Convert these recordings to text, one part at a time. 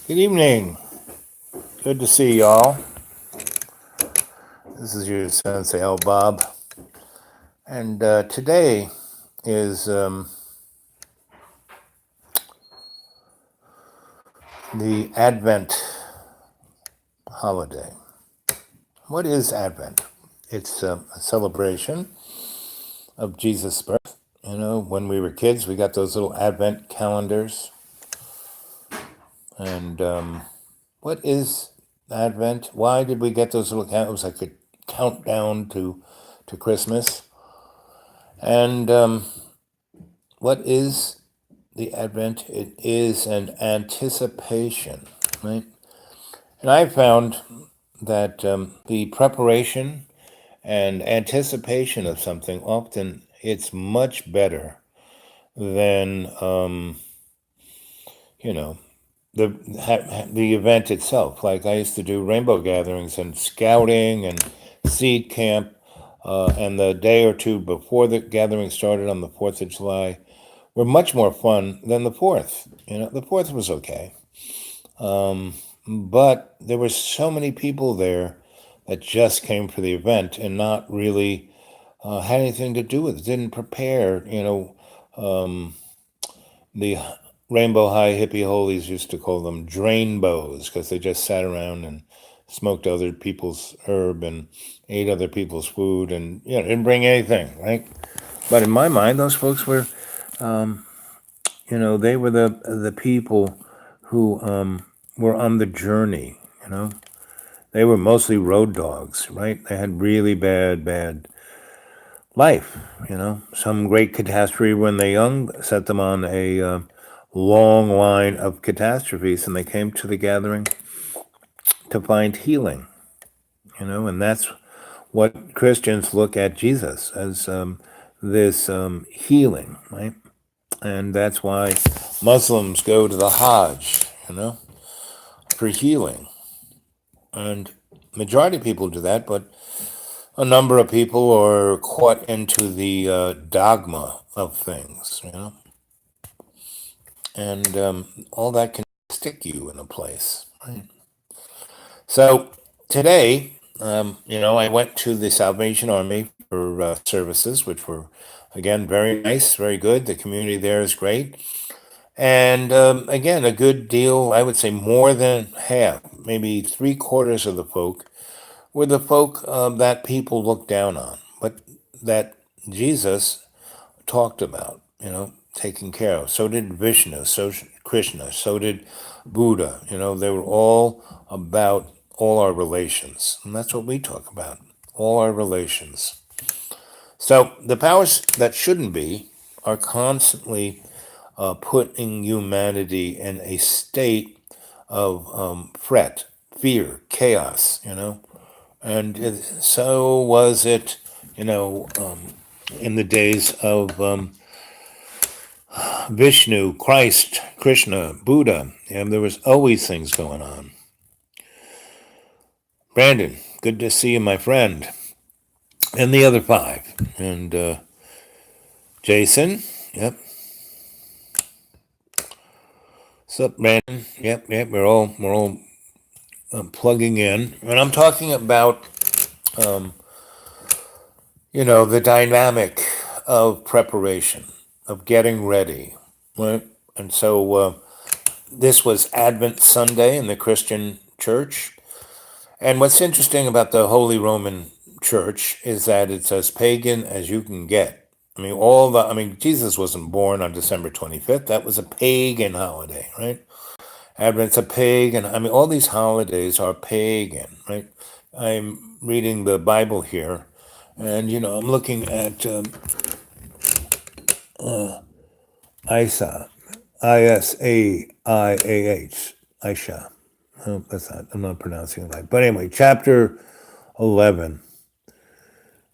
Good evening. Good to see y'all. This is your Sensei Bob. And today is the Advent holiday. What is Advent? It's a celebration of Jesus' birth. You know, when we were kids, we got those little Advent calendars. And what is Advent? Why did we get those little calendars? It was like a countdown to Christmas. And what is the Advent? It is an anticipation, right? And I found that the preparation and anticipation of something often it's much better than you know the event itself. Like I used to do rainbow gatherings and scouting and seed camp, and the day or two before the gathering started on the 4th of July were much more fun than the 4th. You know, the 4th was okay. But there were so many people there that just came for the event and not really had anything to do with it, didn't prepare. The Rainbow High hippie holies used to call them drainbows because they just sat around and smoked other people's herb and ate other people's food and didn't bring anything, right? But in my mind, those folks were, they were the people who were on the journey. They were mostly road dogs, right? They had really bad life. Some great catastrophe when they young set them on a long line of catastrophes, and they came to the gathering to find healing. And that's what Christians look at Jesus as, this healing, right? And that's why Muslims go to the Hajj, for healing. And majority of people do that, but a number of people are caught into the dogma of things, and all that can stick you in a place, right? So today, I went to the Salvation Army for services, which were, again, very nice, very good. The community there is great. And again, a good deal, I would say more than half, maybe 3/4 of the folk were the folk that people look down on, but that Jesus talked about, taking care of. So did Vishnu, so Krishna, so did Buddha. They were all about all our relations. And that's what we talk about, all our relations. So the powers that shouldn't be are constantly putting humanity in a state of fret, fear, chaos, And so was it, in the days of Vishnu, Christ, Krishna, Buddha, and there was always things going on. Brandon, good to see you, my friend. And the other five. And Jason, yep. What's up, Brandon? Yep. We're all plugging in, and I'm talking about, the dynamic of preparation, of getting ready, right? And so this was Advent Sunday in the Christian church. And what's interesting about the Holy Roman Church is that it's as pagan as you can get. Jesus wasn't born on December 25th. That was a pagan holiday, right? Advent's a pagan. All these holidays are pagan, right? I'm reading the Bible here, and, I'm looking at Isa, Isaiah, Isha. Oh, I'm not pronouncing it right. But anyway, chapter 11.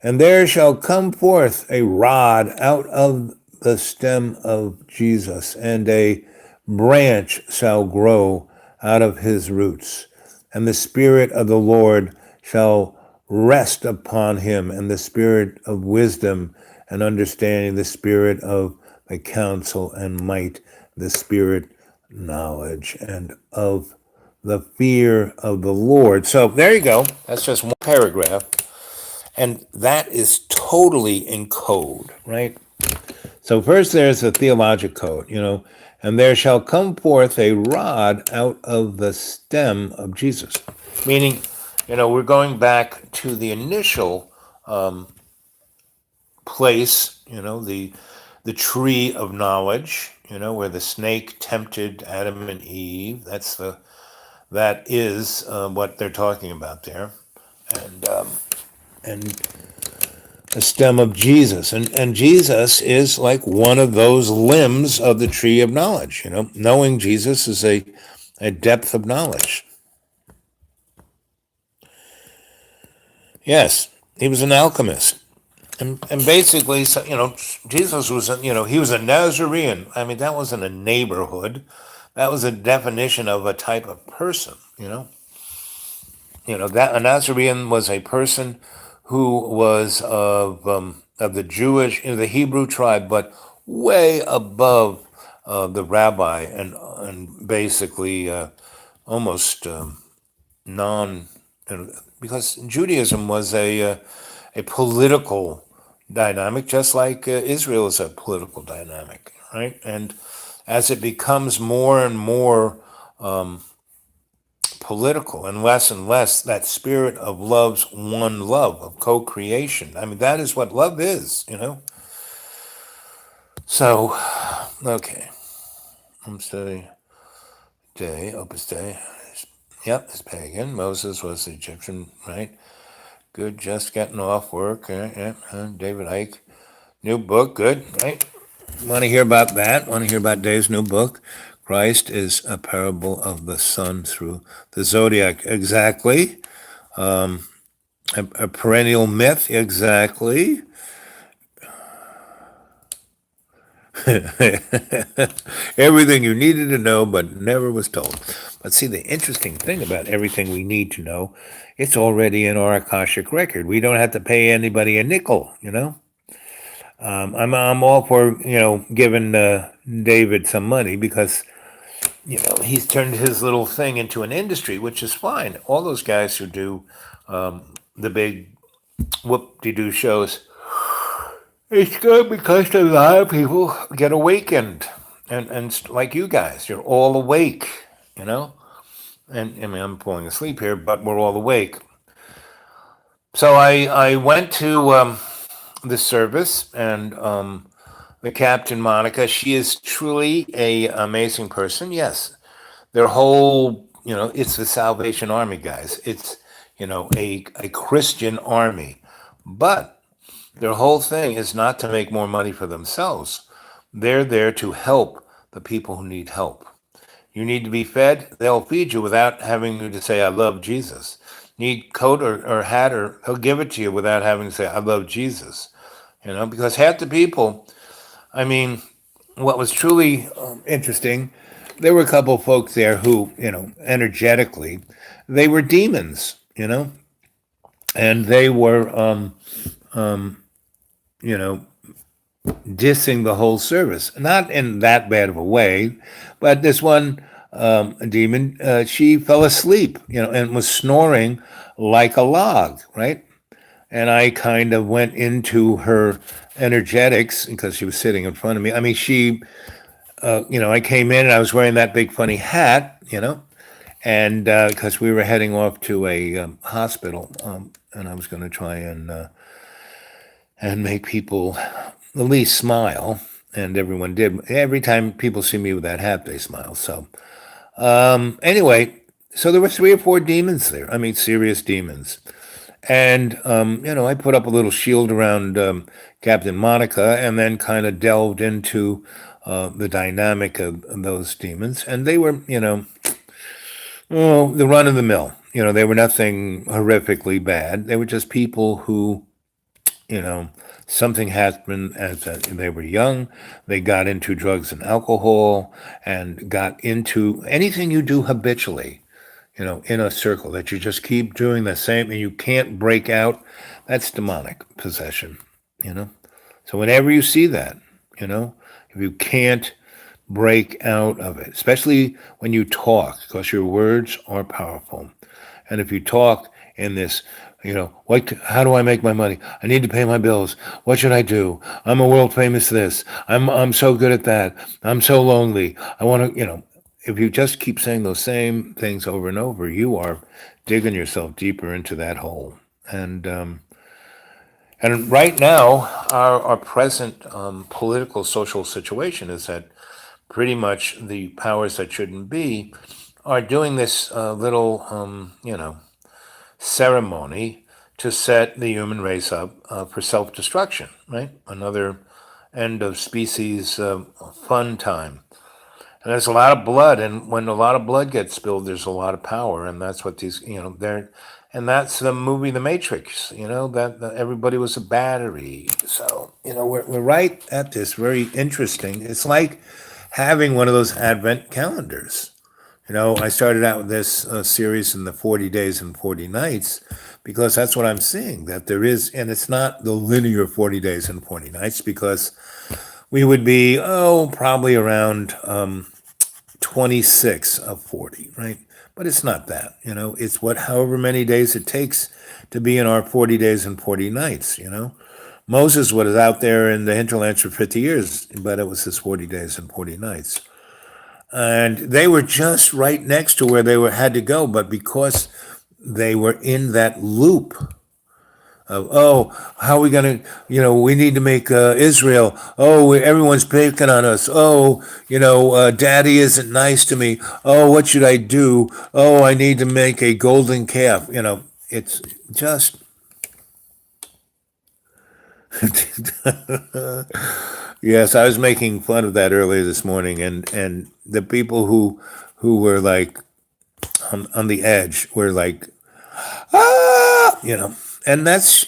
And there shall come forth a rod out of the stem of Jesus, and a branch shall grow out of his roots. And the Spirit of the Lord shall rest upon him, and the Spirit of wisdom and understanding, the Spirit of the counsel and might, the Spirit knowledge and of the fear of the Lord. So there you go. That's just one paragraph. And that is totally in code, right? So first there's a theologic code, and there shall come forth a rod out of the stem of Jesus. Meaning, we're going back to the initial place, the tree of knowledge, where the snake tempted Adam and Eve. That is what they're talking about there, and the stem of Jesus, and Jesus is like one of those limbs of the tree of knowledge. Knowing Jesus is a depth of knowledge. Yes, he was an alchemist. And basically, so, Jesus was, he was a Nazarene. I mean, that wasn't a neighborhood. That was a definition of a type of person, that a Nazarene was a person who was of the Jewish, the Hebrew tribe, but way above the rabbi and basically almost non, because Judaism was a political dynamic, just like Israel is a political dynamic, right? And as it becomes more and more political and less that spirit of love's one love of co-creation. I mean, that is what love is. So, okay. Homestead Day, Opus Day. Yep, it's pagan. Moses was the Egyptian, right? Good, just getting off work. Yeah. David Icke. New book, good, right? Want to hear about that? Want to hear about Dave's new book? Christ is a parable of the sun through the zodiac. Exactly. A perennial myth. Exactly. Everything you needed to know but never was told. But see, the interesting thing about everything we need to know, it's already in our Akashic record. We don't have to pay anybody a nickel. I'm all for giving David some money because he's turned his little thing into an industry, which is fine. All those guys who do the big whoop-de-doo shows, it's good because a lot of people get awakened, and like you guys, you're all awake. And I mean, I'm falling asleep here, but we're all awake. So I went to the service, and the Captain Monica. She is truly a amazing person. Yes, their whole, it's the Salvation Army, guys. It's, a Christian army. But their whole thing is not to make more money for themselves. They're there to help the people who need help. You need to be fed, they'll feed you without having you to say, I love Jesus. Need coat or hat, or they'll give it to you without having to say, I love Jesus. Because half the people, I mean, what was truly interesting, there were a couple of folks there who, energetically, they were demons, and they were, you know, dissing the whole service. Not in that bad of a way, but this one demon, she fell asleep, and was snoring like a log, right? And I kind of went into her energetics because she was sitting in front of me. I mean, I came in and I was wearing that big funny hat, and because we were heading off to a hospital, and I was going to try and make people at least smile, and everyone did. Every time people see me with that hat, they smile. So anyway, so there were 3 or 4 demons there. I mean, serious demons. And, I put up a little shield around Captain Monica and then kind of delved into the dynamic of those demons. And they were, the run of the mill. They were nothing horrifically bad. They were just people who, something happened as they were young. They got into drugs and alcohol and got into anything you do habitually, in a circle that you just keep doing the same and you can't break out. That's demonic possession. So whenever you see that, if you can't break out of it, especially when you talk, because your words are powerful. And if you talk in this, how do I make my money? I need to pay my bills. What should I do? I'm a world famous this. I'm so good at that. I'm so lonely. I want to, if you just keep saying those same things over and over, you are digging yourself deeper into that hole. And right now, our present political social situation is that pretty much the powers that shouldn't be are doing this little, ceremony to set the human race up for self destruction, right? Another end of species fun time. And there's a lot of blood, and when a lot of blood gets spilled, there's a lot of power, and that's what these, they're, and that's the movie The Matrix. That everybody was a battery. So we're right at this very interesting. It's like having one of those advent calendars. I started out with this series in the 40 days and 40 nights because that's what I'm seeing, that there is, and it's not the linear 40 days and 40 nights because we would be, probably around 26 of 40, right? But it's not that, it's however many days it takes to be in our 40 days and 40 nights. Moses was out there in the hinterlands for 50 years, but it was his 40 days and 40 nights. And they were just right next to where had to go, but because they were in that loop of, how are we going to, we need to make Israel, everyone's picking on us, daddy isn't nice to me, what should I do, I need to make a golden calf, it's just yes, I was making fun of that earlier this morning, and the people who were like on the edge were like, and that's,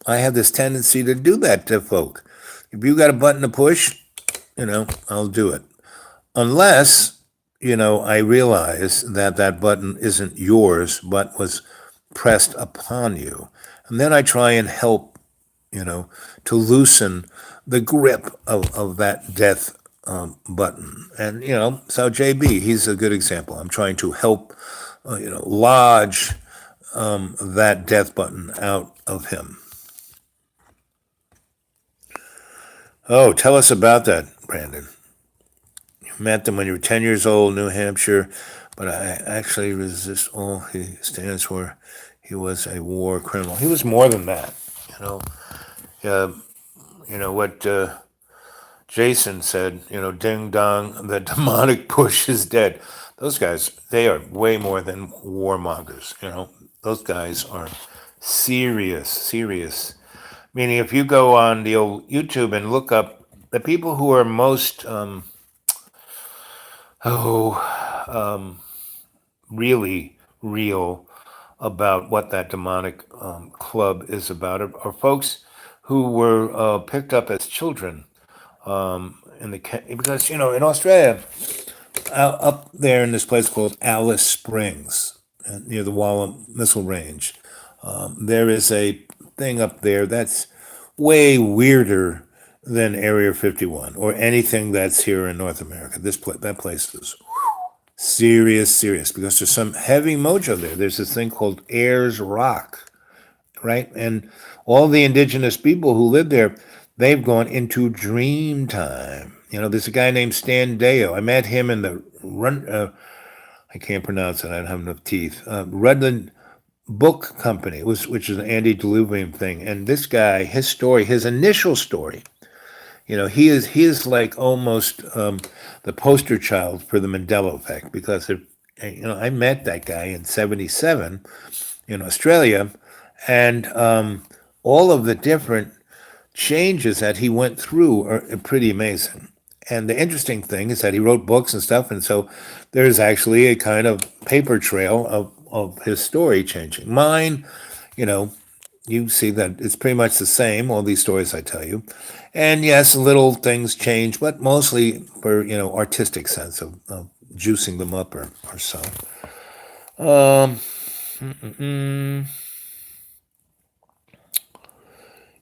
I have this tendency to do that to folk. If you got a button to push, I'll do it. Unless, I realize that that button isn't yours, but was pressed upon you. And then I try and help, to loosen the grip of that death button. And, so JB, he's a good example. I'm trying to help, lodge that death button out of him. Oh, tell us about that, Brandon. You met them when you were 10 years old, New Hampshire, but I actually resist all he stands for. He was a war criminal. He was more than that, you know. Uh, what Jason said, ding dong, the demonic push is dead. Those guys, they are way more than warmongers, Those guys are serious, serious. Meaning, if you go on the old YouTube and look up the people who are most, really real about what that demonic club is about are folks who were picked up as children because in Australia, up there in this place called Alice Springs, near the Wallam Missile Range, there is a thing up there that's way weirder than Area 51 or anything that's here in North America. That place is serious, serious because there's some heavy mojo there. There's this thing called Ayers Rock, right? And all the indigenous people who live there, they've gone into dream time. There's a guy named Stan Deo. I met him in the run. I can't pronounce it. I don't have enough teeth. Rudland Book Company, which is an Andy Diluvian thing. And this guy, his story, his initial story, he is like almost the poster child for the Mandela effect because I met that guy in '77 in Australia, and all of the different changes that he went through are pretty amazing. And the interesting thing is that he wrote books and stuff, and so there's actually a kind of paper trail of his story changing. Mine, you know, you see that it's pretty much the same, all these stories I tell you. And yes, little things change, but mostly for, artistic sense of juicing them up or so. Um,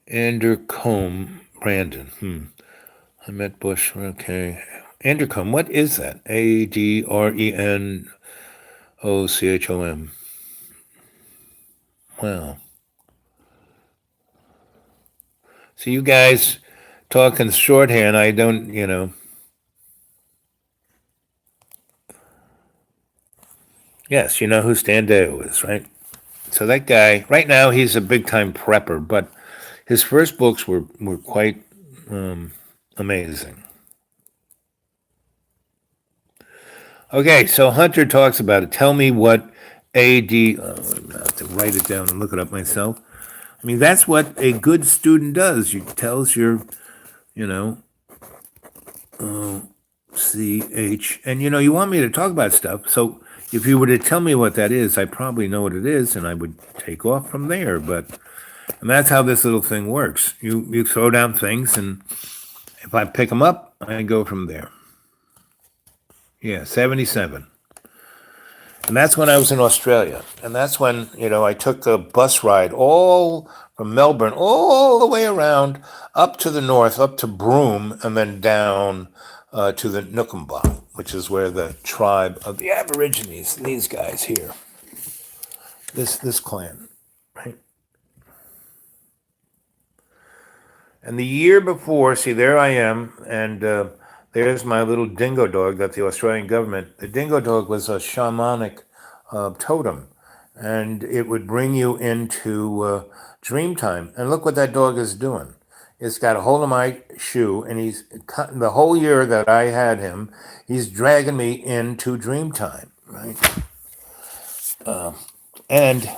Andercombe, Brandon. I met Bush. Okay. Adrenochrome. What is that? Adrenochom. Wow. So you guys talking shorthand. I don't. Yes, you know who Stan Deyo is, right? So that guy, right now, he's a big time prepper, but his first books were quite amazing. Okay, so Hunter talks about it. Tell me what AD. I have to write it down and look it up myself. I mean, that's what a good student does. You tells your, you know, CH, and you want me to talk about stuff. So if you were to tell me what that is, I probably know what it is, and I would take off from there. And that's how this little thing works. You throw down things, and if I pick them up, I go from there. Yeah, 77. And that's when I was in Australia. And that's when, I took a bus ride all from Melbourne, all the way around up to the north, up to Broome, and then down to the Nookumba, which is where the tribe of the Aborigines, these guys here, this clan, right? And the year before, see, there I am, and there's my little dingo dog that the Australian government, the dingo dog was a shamanic totem, and it would bring you into dream time. And look what that dog is doing. It's got a hold of my shoe, and he's cutting the whole year that I had him, he's dragging me into dream time, right? And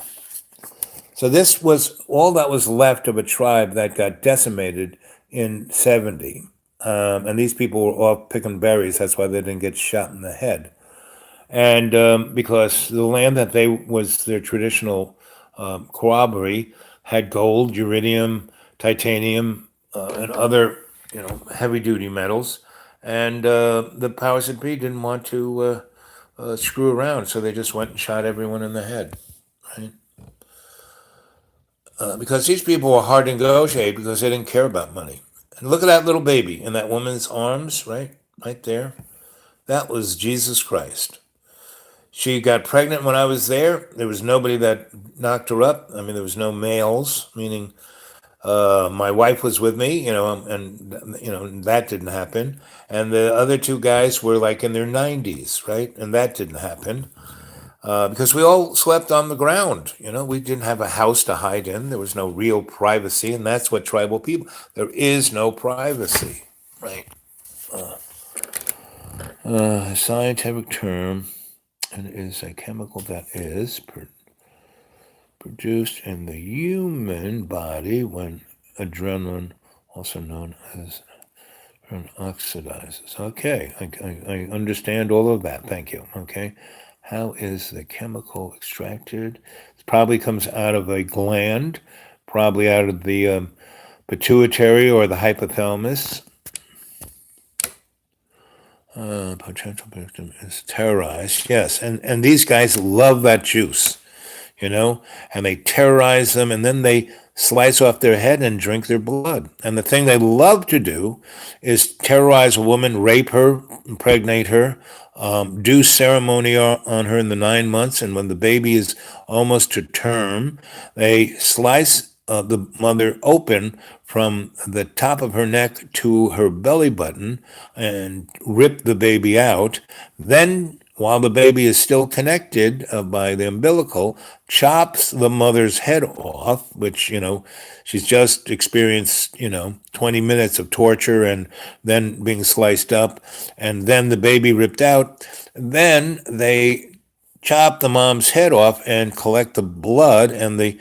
so this was all that was left of a tribe that got decimated in 70. And these people were off picking berries. That's why they didn't get shot in the head. And because the land that they was their traditional corroboree had gold, uridium, titanium, and other heavy duty metals. And the powers that be didn't want to screw around, so they just went and shot everyone in the head. Right? Because these people were hard to negotiate because they didn't care about money. And look at that little baby in that woman's arms, right there. That was Jesus Christ. She got pregnant when I was there. There was nobody that knocked her up. I mean, there was no males, meaning my wife was with me, and that didn't happen. And the other two guys were like in their 90s, right? And that didn't happen. Because we all slept on the ground. We didn't have a house to hide in. There was no real privacy, and that's what tribal people. There is no privacy, right? A scientific term, and it is a chemical that is produced in the human body when adrenaline, also known as oxidizes. Okay, I understand all of that. Thank you. Okay. How is the chemical extracted? It probably comes out of a gland, probably out of the pituitary or the hypothalamus. Potential victim is terrorized. Yes, and these guys love that juice, and they terrorize them, and then they slice off their head and drink their blood. And the thing they love to do is terrorize a woman, rape her, impregnate her, do ceremony on her in the 9 months, and when the baby is almost to term, they slice the mother open from the top of her neck to her belly button and rip the baby out. Then, while the baby is still connected by the umbilical, chops the mother's head off, which, she's just experienced, 20 minutes of torture and then being sliced up, and then the baby ripped out. Then they chop the mom's head off and collect the blood, and the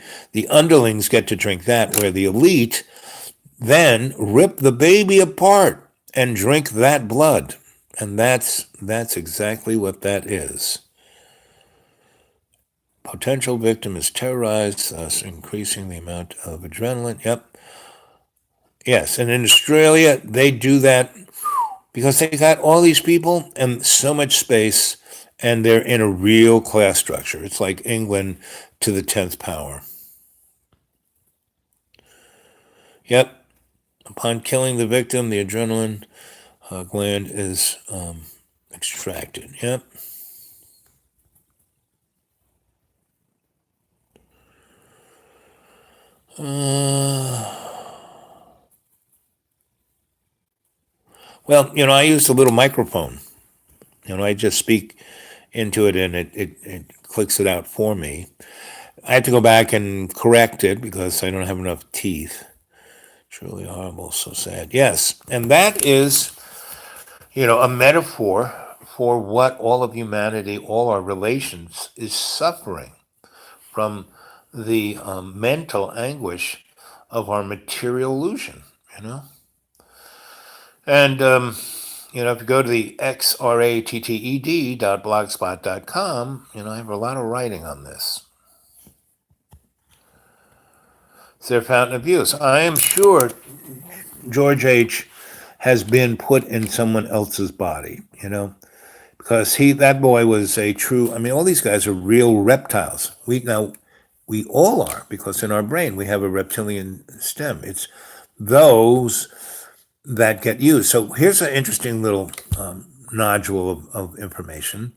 underlings get to drink that, where the elite then rip the baby apart and drink that blood. And that's exactly what that is. Potential victim is terrorized, thus increasing the amount of adrenaline. Yep. Yes, and in Australia, they do that because they got all these people and so much space, and they're in a real class structure. It's like England to the 10th power. Yep. Upon killing the victim, the adrenaline gland is extracted. Yep. Well, I used a little microphone. I just speak into it and it clicks it out for me. I had to go back and correct it because I don't have enough teeth. Truly horrible, so sad. Yes, and that is, a metaphor for what all of humanity, all our relations, is suffering from the mental anguish of our material illusion, you know? And, if you go to the xratted.blogspot.com, I have a lot of writing on this. It's their fountain of youth. I am sure George H. has been put in someone else's body, because that boy was a true. I mean, all these guys are real reptiles. We all are because in our brain we have a reptilian stem. It's those that get used. So here's an interesting little nodule of information.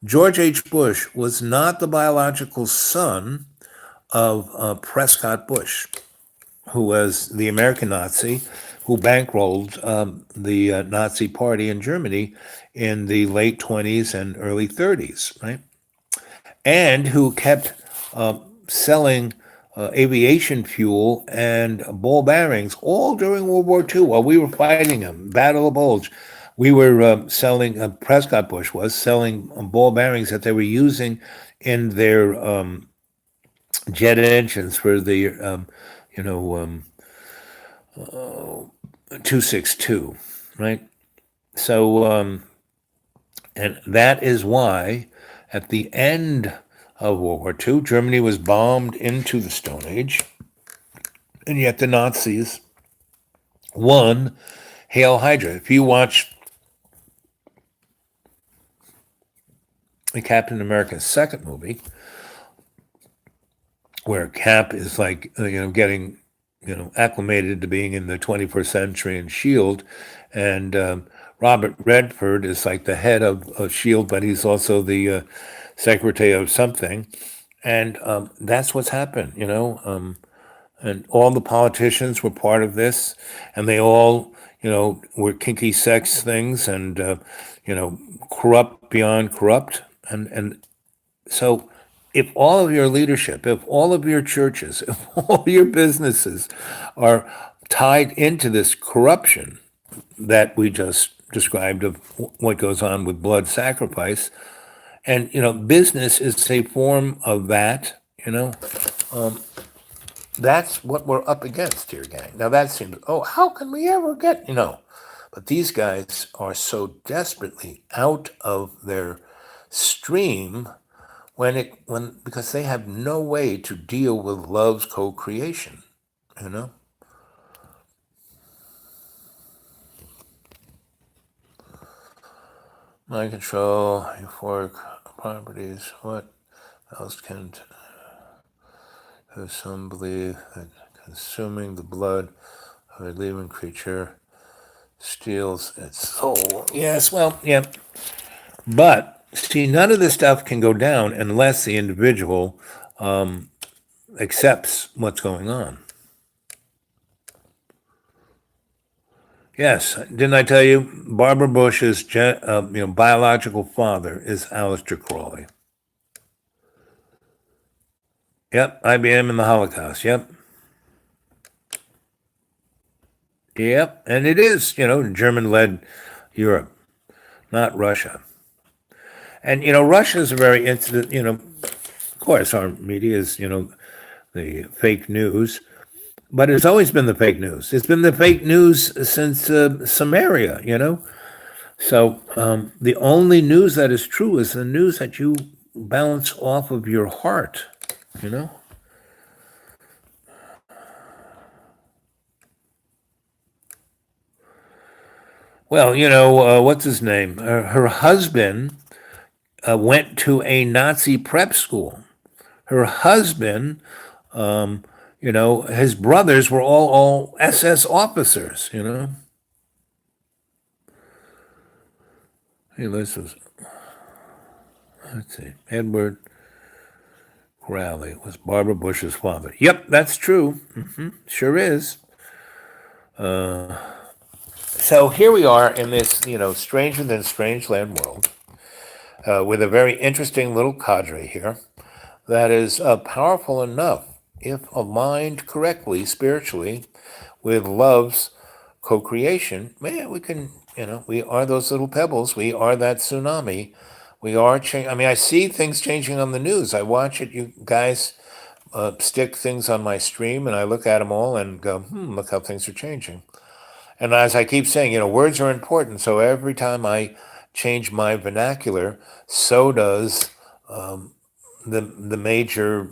George H. Bush was not the biological son of Prescott Bush, who was the American Nazi who bankrolled the Nazi Party in Germany in the late 20s and early 30s, right? And who kept selling aviation fuel and ball bearings all during World War II while we were fighting them, Battle of Bulge. We were selling, Prescott Bush was selling ball bearings that they were using in their jet engines for the, you know, 262, right? So, and that is why at the end of World War II, Germany was bombed into the Stone Age, and yet the Nazis won Hail Hydra. If you watch the Captain America's second movie, where Cap is like, getting, acclimated to being in the 21st century in S.H.I.E.L.D., and Robert Redford is like the head of S.H.I.E.L.D., but he's also the secretary of something. And that's what's happened, and all the politicians were part of this, and they all, were kinky sex things and, corrupt beyond corrupt. And so if all of your leadership, if all of your churches, if all your businesses are tied into this corruption that we just described of what goes on with blood sacrifice, and, business is a form of that, that's what we're up against here, gang. Now that seems, oh, how can we ever get, But these guys are so desperately out of their stream because they have no way to deal with love's co-creation, you know? Mind control, euphoric properties, what else can some believe that consuming the blood of a living creature steals its soul? Yes, well, yeah. But see, none of this stuff can go down unless the individual accepts what's going on. Yes, didn't I tell you? Barbara Bush's biological father is Aleister Crowley. Yep, IBM in the Holocaust. Yep. Yep, and it is, German-led Europe, not Russia. And, Russia is a very incident, of course, our media is, the fake news, but it's always been the fake news. It's been the fake news since Samaria, So the only news that is true is the news that you bounce off of your heart, Well, what's his name? Her husband went to a Nazi prep school. Her husband, his brothers were all SS officers, Hey, let's see. Edward Crowley was Barbara Bush's father. Yep, that's true. Sure is. So here we are in this, stranger than strange land world, with a very interesting little cadre here that is powerful enough, if aligned correctly spiritually, with love's co-creation. Man, we can, we are those little pebbles. We are that tsunami. We are I mean, I see things changing on the news. I watch it. You guys stick things on my stream, and I look at them all and go, look how things are changing. And as I keep saying, words are important. So every time I change my vernacular, so does the major,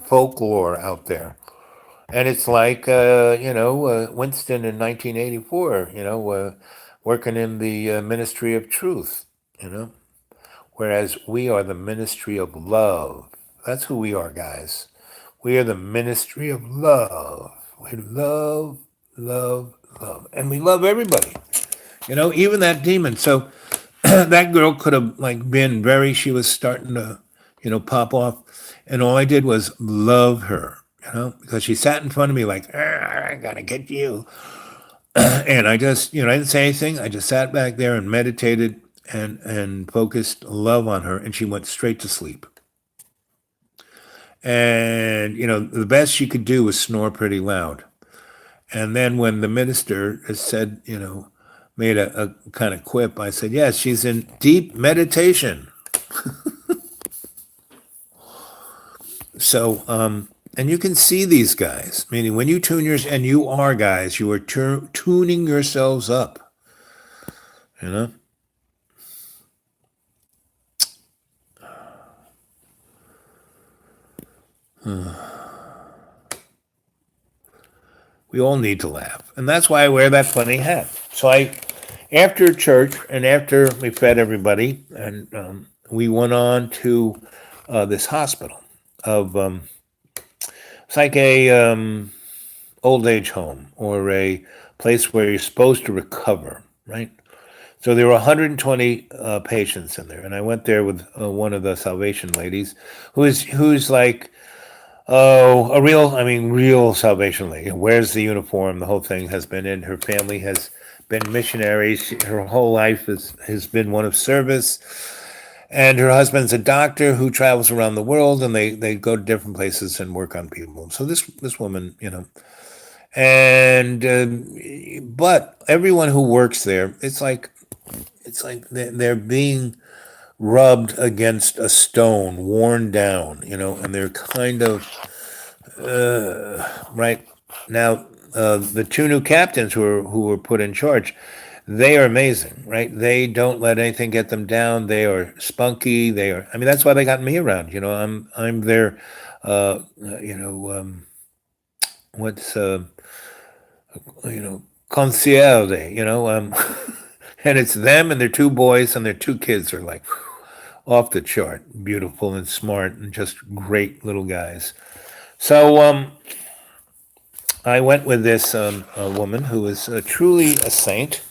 folklore out there. And it's like, Winston in 1984, working in the Ministry of Truth, whereas we are the Ministry of Love. That's who we are, guys. We are the Ministry of Love. We love, love, love. And we love everybody, even that demon. So that girl could have been she was starting to, pop off. And all I did was love her, because she sat in front of me like, I gotta get you. And I just, I didn't say anything. I just sat back there and meditated and focused love on her. And she went straight to sleep. And, the best she could do was snore pretty loud. And then when the minister said, made a kind of quip, I said, yes, she's in deep meditation. So, and you can see these guys, meaning when you tune yours, and you are guys, you are tuning yourselves up, you know? We all need to laugh. And that's why I wear that funny hat. So after church and after we fed everybody, and we went on to this hospital of, it's like a old age home or a place where you're supposed to recover, right? So there were 120 patients in there, and I went there with one of the Salvation ladies, who's like, oh, real Salvation lady. Wears the uniform. The whole thing has been in. Her family has been missionaries. Her whole life has been one of service. And her husband's a doctor who travels around the world, and they go to different places and work on people. So this woman, and but everyone who works there, it's like they're being rubbed against a stone, worn down, and they're kind of right now. The two new captains who were put in charge, they are amazing, right? They don't let anything get them down. They are spunky. They are. I mean, that's why they got me around. I'm their, what's concierge. And it's them and their two boys and their two kids are like off the chart, beautiful and smart and just great little guys. So I went with this a woman who is truly a saint.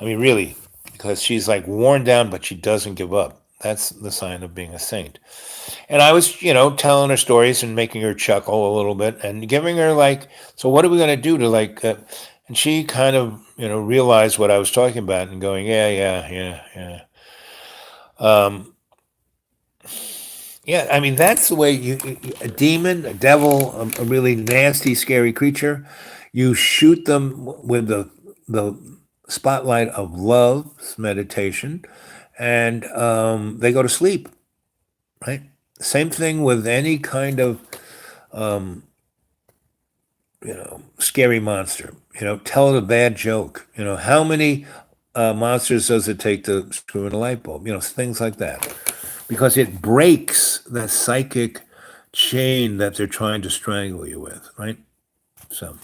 I mean, really, because she's like worn down, but she doesn't give up. That's the sign of being a saint. And I was, telling her stories and making her chuckle a little bit and giving her so what are we going to do to and she kind of, realized what I was talking about and going, yeah. Yeah, I mean, that's the way a demon, a devil, a really nasty, scary creature, you shoot them with the spotlight of love's meditation, and they go to sleep, right? Same thing with any kind of, scary monster. Tell it a bad joke. How many monsters does it take to screw in a light bulb? Things like that. Because it breaks the psychic chain that they're trying to strangle you with, right? So,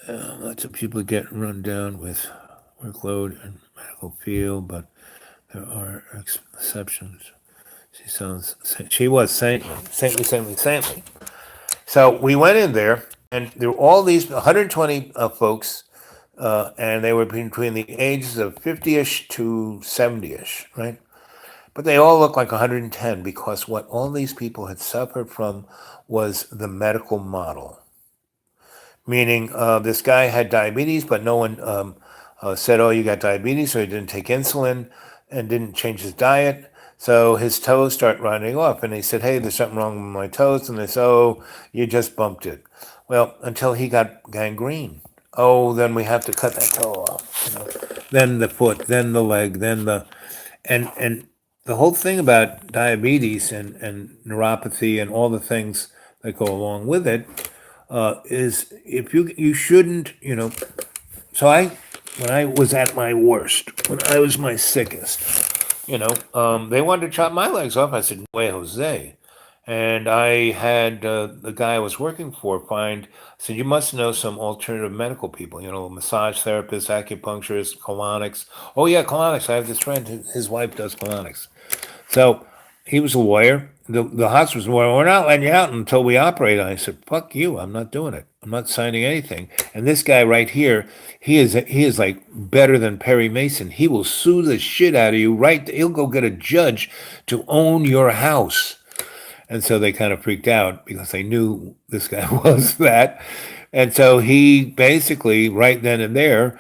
lots of people get run down with workload and medical field, but there are exceptions. She was saintly. So we went in there, and there were all these 120 folks and they were between the ages of 50-ish to 70-ish, right? But they all looked like 110 because what all these people had suffered from was the medical model, meaning this guy had diabetes, but no one said, "Oh, you got diabetes," so he didn't take insulin and didn't change his diet. So his toes start rotting off, and he said, "Hey, there's something wrong with my toes," and they said, "Oh, you just bumped it." Well, until he got gangrene. Oh, then we have to cut that toe off. Then the foot, then the leg, then the and the whole thing about diabetes and neuropathy and all the things that go along with it is if you shouldn't, so I when I was at my worst, when I was my sickest, they wanted to chop my legs off. I said, "No way, Jose." And I had the guy I was working for find, I said, "You must know some alternative medical people, massage therapists, acupuncturists, colonics." "Oh, yeah, colonics. I have this friend, his wife does colonics." So he was a lawyer. The hospital was a lawyer. "We're not letting you out until we operate." I said, "Fuck you. I'm not doing it. I'm not signing anything." And this guy right here, he is like better than Perry Mason. He will sue the shit out of you. Right? He'll go get a judge to own your house. And so they kind of freaked out because they knew this guy was that. And so he basically, right then and there,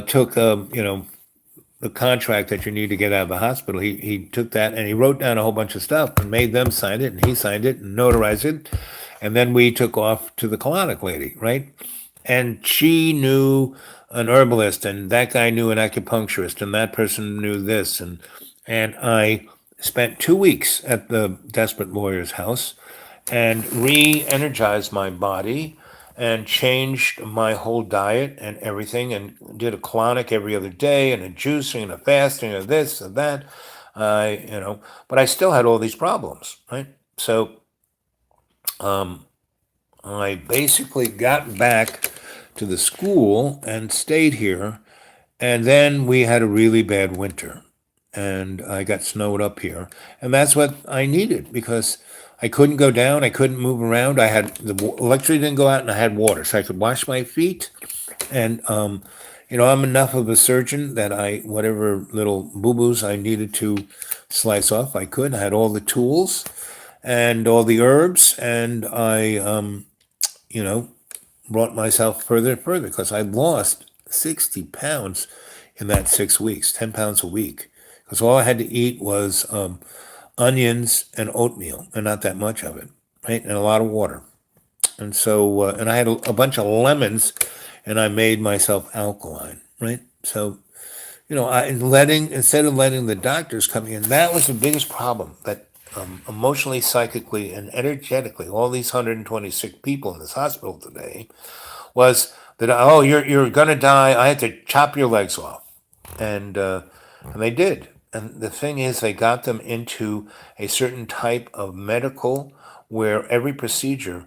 took, the contract that you need to get out of the hospital. He took that and he wrote down a whole bunch of stuff and made them sign it, and he signed it and notarized it. And then we took off to the colonic lady, right? And she knew an herbalist, and that guy knew an acupuncturist, and that person knew this. And I spent 2 weeks at the desperate lawyer's house and re-energized my body and changed my whole diet and everything, and did a colonic every other day and a juicing and a fasting and this and that. But I still had all these problems, right? So I basically got back to the school and stayed here. And then we had a really bad winter, and I got snowed up here. And that's what I needed because I couldn't go down, I couldn't move around. I had electricity didn't go out, and I had water, so I could wash my feet. And I'm enough of a surgeon that whatever little boo boos I needed to slice off, I could. I had all the tools and all the herbs, and I you know, brought myself further and further because I lost 60 pounds in that 6 weeks, 10 pounds a week. Because all I had to eat was onions and oatmeal, and not that much of it, right? And a lot of water. And so, and I had a bunch of lemons, and I made myself alkaline, right? So, instead of letting the doctors come in, that was the biggest problem that emotionally, psychically, and energetically, all these 126 people in this hospital today was that, "Oh, you're gonna die. I had to chop your legs off," and they did. And the thing is, they got them into a certain type of medical where every procedure,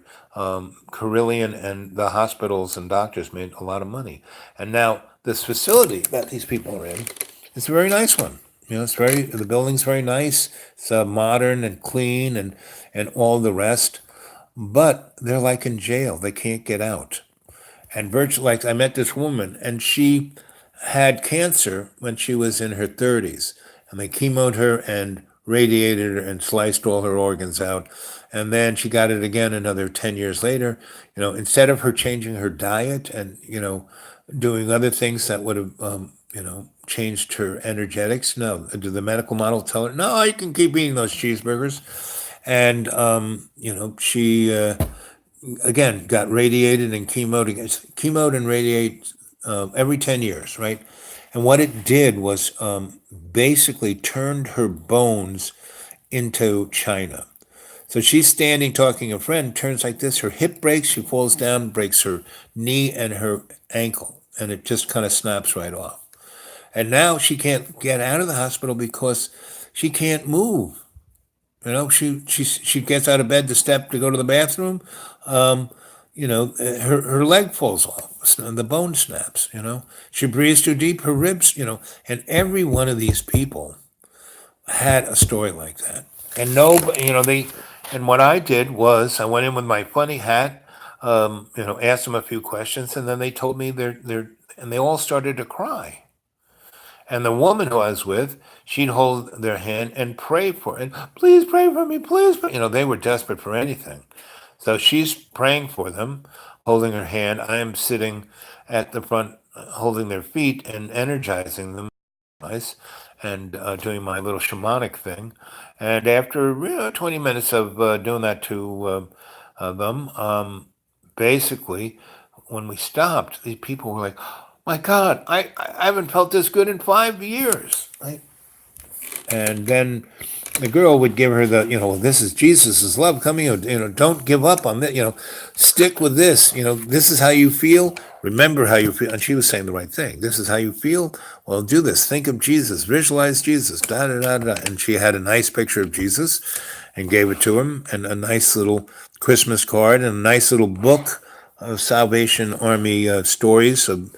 Carillion and the hospitals and doctors made a lot of money. And now this facility that these people are in is a very nice one. The building's very nice. It's modern and clean and all the rest. But they're like in jail. They can't get out. And virtually, like I met this woman, and she had cancer when she was in her 30s, and they chemoed her and radiated her and sliced all her organs out. And then she got it again another 10 years later. Instead of her changing her diet and, doing other things that would have, changed her energetics, no, the medical model tell her, "No, you can keep eating those cheeseburgers." And, she, again, got radiated and chemoed and radiate every 10 years, right? And what it did was basically turned her bones into china. So she's standing talking to a friend, turns like this, her hip breaks, she falls down, breaks her knee and her ankle, and it just kind of snaps right off. And now she can't get out of the hospital because she can't move. She gets out of bed to step to go to the bathroom. Her leg falls off, and the bone snaps. She breathes too deep, her ribs. And every one of these people had a story like that. And no, they. And what I did was I went in with my funny hat. asked them a few questions, and then they told me and they all started to cry. And the woman who I was with, she'd hold their hand and pray for it. Please pray for me, please. They were desperate for anything. So she's praying for them, holding her hand. I am sitting at the front, holding their feet and energizing them, nice, and doing my little shamanic thing. And after 20 minutes of doing that to them, basically, when we stopped, these people were like, my God, I haven't felt this good in 5 years. Right? And then the girl would give her this is Jesus' love coming, don't give up on that, stick with this, this is how you feel. Remember how you feel. And she was saying the right thing. This is how you feel. Well, do this. Think of Jesus. Visualize Jesus. Da da da da. And she had a nice picture of Jesus and gave it to him, and a nice little Christmas card, and a nice little book of Salvation Army stories of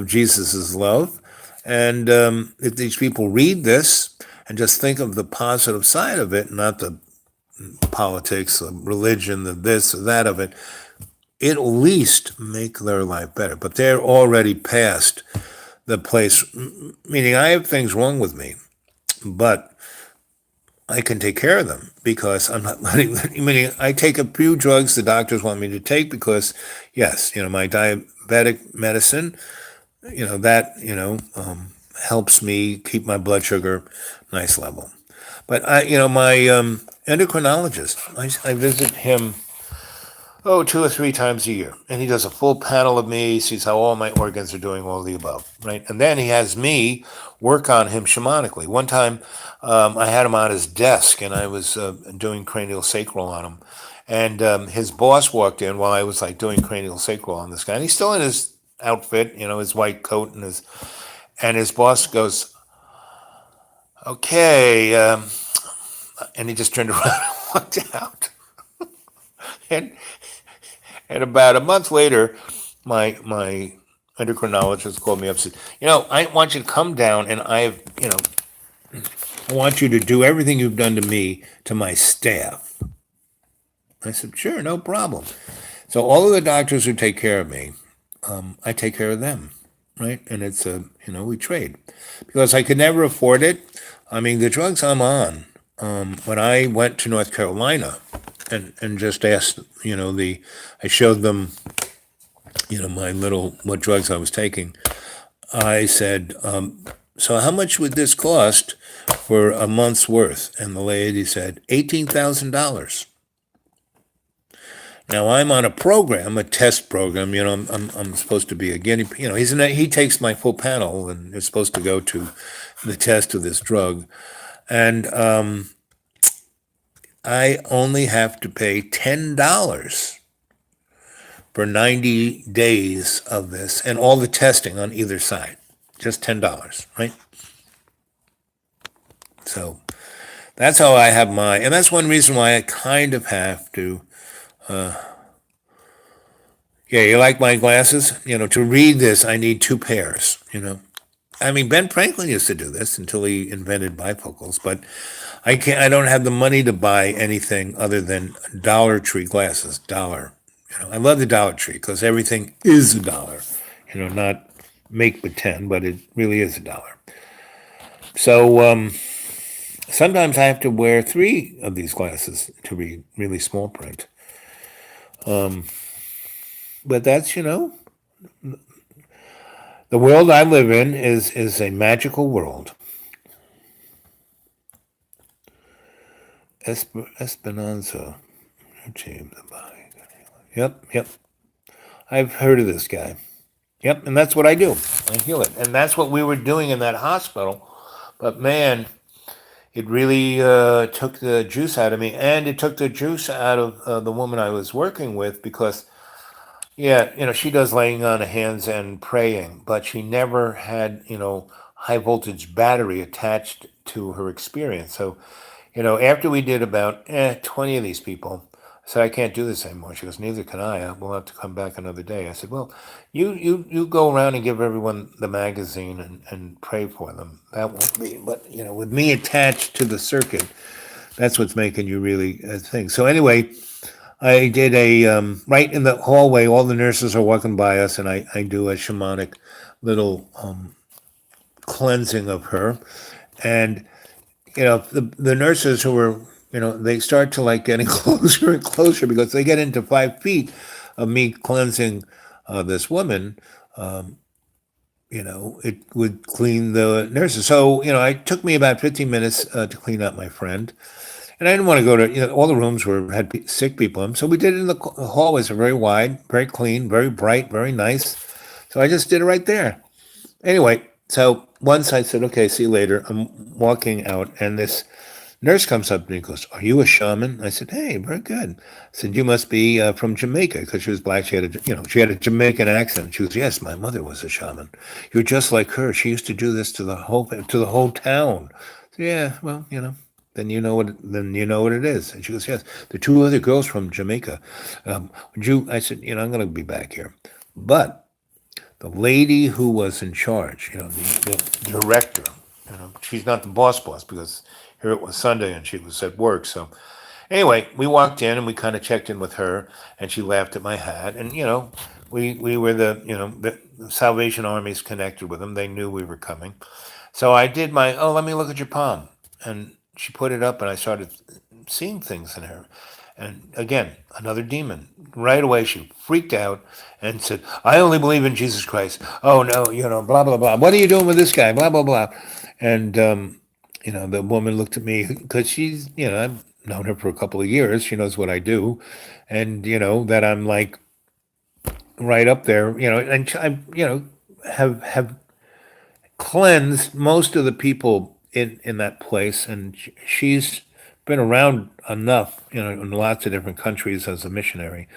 Jesus' love. And if these people read this and just think of the positive side of it, not the politics, the religion, the this or that of it, it'll at least make their life better. But they're already past the place, meaning I have things wrong with me, but I can take care of them because I'm not meaning I take a few drugs the doctors want me to take because, yes, my diabetic medicine, that, helps me keep my blood sugar nice level. But my endocrinologist, I visit him, 2 or 3 times a year. And he does a full panel of me, sees how all my organs are doing, all of the above, right? And then he has me work on him shamanically. One time I had him on his desk, and I was doing cranial sacral on him. And his boss walked in while I was like doing cranial sacral on this guy. And he's still in his outfit, his white coat and his boss goes, okay. And he just turned around and walked out. and And about a month later, my endocrinologist called me up and said, I want you to come down, and I want you to do everything you've done to me to my staff. I said, sure, no problem. So all of the doctors who take care of me, I take care of them, right? And it's we trade because I could never afford it. I mean, the drugs I'm on, when I went to North Carolina and just asked, I showed them, what drugs I was taking. I said, so how much would this cost for a month's worth? And the lady said, $18,000. Now I'm on a program, a test program. I'm supposed to be a guinea. He takes my full panel, and it's supposed to go to the test of this drug, and I only have to pay $10 for 90 days of this, and all the testing on either side, just $10, right? So that's how I have and that's one reason why I kind of have to. Yeah, you like my glasses? To read this, I need 2 pairs, I mean, Ben Franklin used to do this until he invented bifocals, but I don't have the money to buy anything other than Dollar Tree glasses. Dollar. I love the Dollar Tree because everything is $1. Not make pretend, but it really is $1. So sometimes I have to wear 3 of these glasses to read really small print. But that's, the world I live in is a magical world. Esperanza. Yep. I've heard of this guy. Yep, and that's what I do. I heal it. And that's what we were doing in that hospital. But man, it really took the juice out of me. And it took the juice out of the woman I was working with because, she does laying on of hands and praying, but she never had, high voltage battery attached to her experience. So, after we did about 20 of these people, I said, I can't do this anymore. She goes, neither can I. We'll have to come back another day. I said, well, you go around and give everyone the magazine and pray for them. That won't be. But, with me attached to the circuit, that's what's making you really think. So anyway, I did a right in the hallway. All the nurses are walking by us, and I do a shamanic little cleansing of her. And the nurses who were, they start to like getting closer and closer because they get into 5 feet of me cleansing this woman. It would clean the nurses. So it took me about 15 minutes to clean up my friend. And I didn't want to go to, all the rooms were had sick people in them. So we did it in the hallways are very wide, very clean, very bright, very nice. So I just did it right there. Anyway, so once I said, okay, see you later. I'm walking out, and this nurse comes up to me and goes, "Are you a shaman?" I said, "Hey, very good." I said, "You must be from Jamaica," because she was black. She had a Jamaican accent. She goes, "Yes, my mother was a shaman. You're just like her. She used to do this to the whole town." I said, yeah, well, then you know what it is. And she goes, "Yes, the two other girls from Jamaica. Would you?" I said, "I'm going to be back here, but." The lady who was in charge, the director, she's not the boss because here it was Sunday and she was at work. So anyway, we walked in and we kind of checked in with her, and she laughed at my hat. And we were the Salvation Army's connected with them. They knew we were coming. So I did let me look at your palm, and she put it up, and I started seeing things in her. And again, another demon. Right away, she freaked out and said, "I only believe in Jesus Christ." Oh no, blah blah blah. What are you doing with this guy? Blah blah blah. And the woman looked at me because she's, I've known her for a couple of years. She knows what I do, and that I'm like right up there. And I, have cleansed most of the people in that place, and she's been around enough, in lots of different countries as a missionary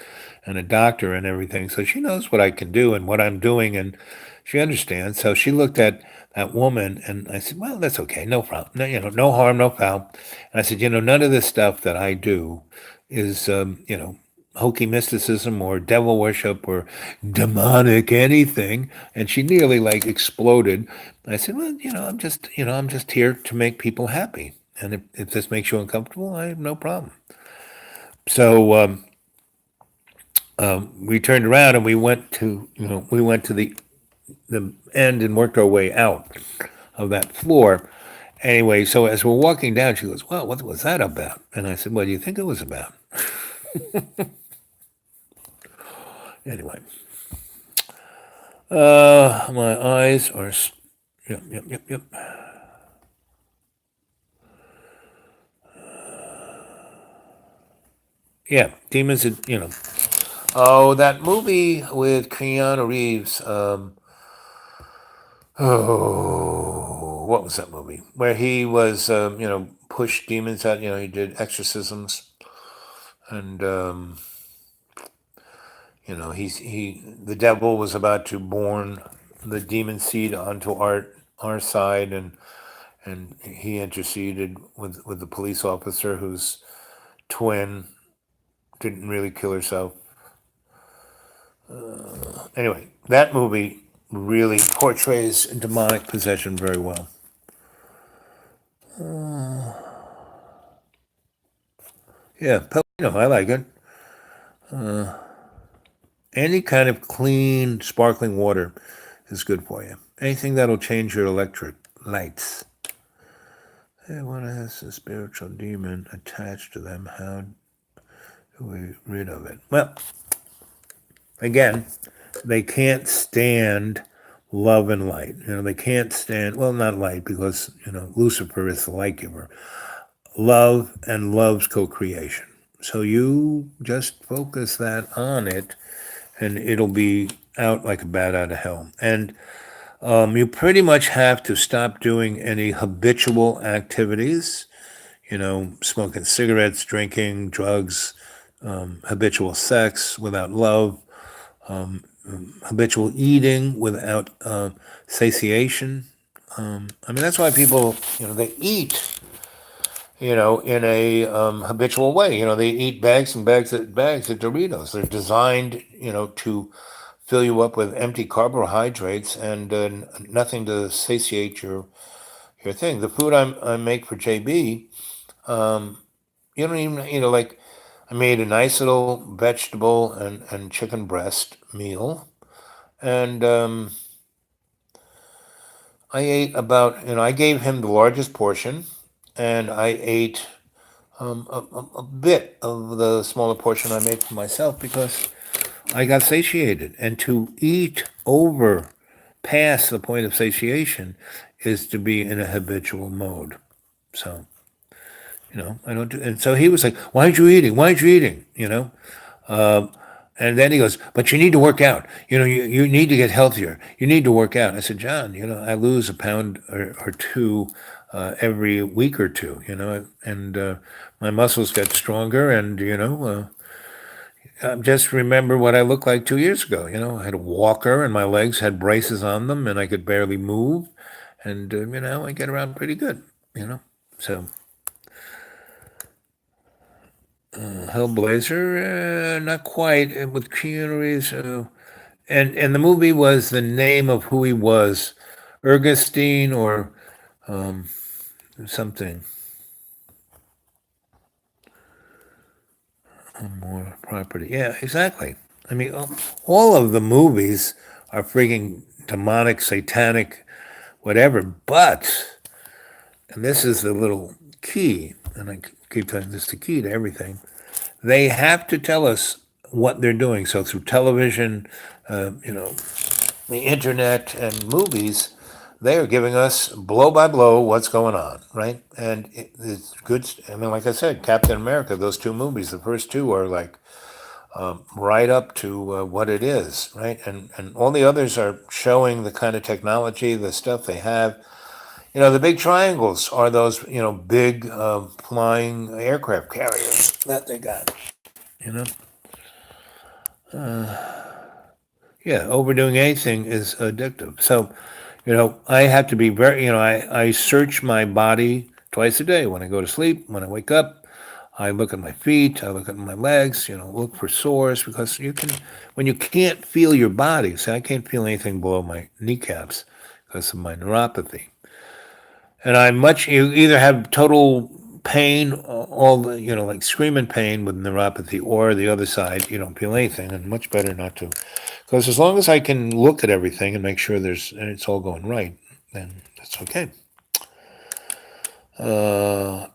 and a doctor and everything. So she knows what I can do and what I'm doing, and she understands. So she looked at that woman, and I said, "Well, that's okay, no problem. No, no harm, no foul." And I said, "None of this stuff that I do is, hokey mysticism or devil worship or demonic anything." And she nearly like exploded. I said, "Well, I'm just here to make people happy. And if this makes you uncomfortable, I have no problem." So we turned around and we went to the end and worked our way out of that floor. Anyway, so as we're walking down, she goes, "Well, what was that about?" And I said, "What do you think it was about?" Anyway, my eyes are, yep, yep, yep, yep. Yeah, demons, Oh, that movie with Keanu Reeves. What was that movie? Where he was, pushed demons out. He did exorcisms, and the devil was about to born the demon seed onto our side, and he interceded with the police officer whose twin didn't really kill herself. Anyway, that movie really portrays demonic possession very well. Yeah, I like it. Any kind of clean, sparkling water is good for you. Anything that'll change your electric lights. Hey, what has a spiritual demon attached to them? How do we rid of it? Well, again, they can't stand love and light. They can't stand, well, not light because, Lucifer is the light giver. Love and love's co creation. So you just focus that on it, and it'll be out like a bat out of hell. And you pretty much have to stop doing any habitual activities, smoking cigarettes, drinking, drugs, habitual sex without love, habitual eating without satiation. That's why people, they eat, in a habitual way. They eat bags and bags of Doritos. They're designed, to fill you up with empty carbohydrates and nothing to satiate your thing. The food I make for JB, you don't even, like I made a nice little vegetable and chicken breast meal, and I ate about, I gave him the largest portion, and I ate a bit of the smaller portion I made for myself because I got satiated. And to eat over past the point of satiation is to be in a habitual mode. So, I don't do, and so he was like, "Why aren't you eating? Why aren't you eating?" And then he goes, "But you need to work out. You need to get healthier. You need to work out." I said, "John, I lose a pound or two every week or two, and my muscles get stronger, and just remember what I looked like 2 years ago. I had a walker, and my legs had braces on them, and I could barely move, and I get around pretty good, so." Hellblazer, not quite. With Keanu Reeves, and the movie was the name of who he was, Ergestein or something. More property. Yeah, exactly. I mean, all of the movies are freaking demonic, satanic, whatever. But, and this is the little key, and I keep telling this is the key to everything. They have to tell us what they're doing. So through television, the internet, and movies, they are giving us blow by blow what's going on, right? And it's good. I mean, like I said, Captain America, those two movies, the first two are like right up to what it is, right? And all the others are showing the kind of technology, the stuff they have. The big triangles are those, big flying aircraft carriers that they got, you know? Yeah, overdoing anything is addictive. So, I have to be very, I search my body twice a day when I go to sleep, when I wake up. I look at my feet, I look at my legs, look for sores because when you can't feel your body, see, I can't feel anything below my kneecaps because of my neuropathy. And you either have total pain, all the, like screaming pain with neuropathy, or the other side, you don't feel anything, and much better not to. Because as long as I can look at everything and make sure it's all going right, then that's okay.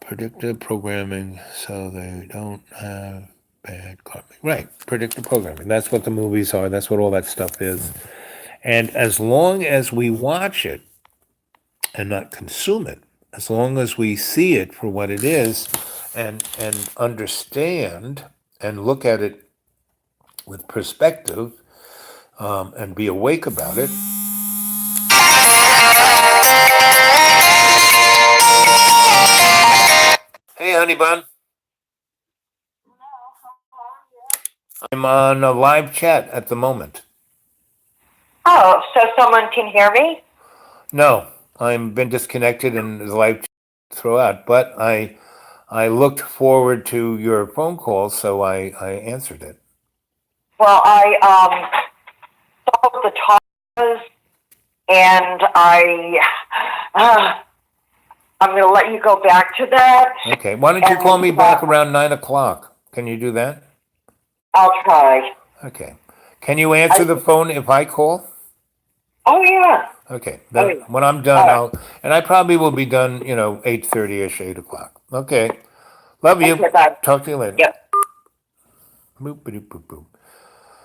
Predictive programming, so they don't have bad karma. Right, predictive programming. That's what the movies are. That's what all that stuff is. And as long as we watch it and not consume it, as long as we see it for what it is and understand and look at it with perspective, and be awake about it. Hey, honey bun. I'm on a live chat at the moment. Oh, so someone can hear me? No, I've been disconnected and the live chat throughout, but I looked forward to your phone call, so I answered it. Well, I saw what the talk was, and I'm going to let you go back to that. Okay, why don't you call me back around 9 o'clock? Can you do that? I'll try. Okay. Can you answer the phone if I call? Oh, yeah. Okay. Then yeah. when I'm done, All and I probably will be done, 8:30ish, 8 o'clock. Okay. Love you. Okay, bye. Talk to you later. Yep. Boop, boop, boop, boop.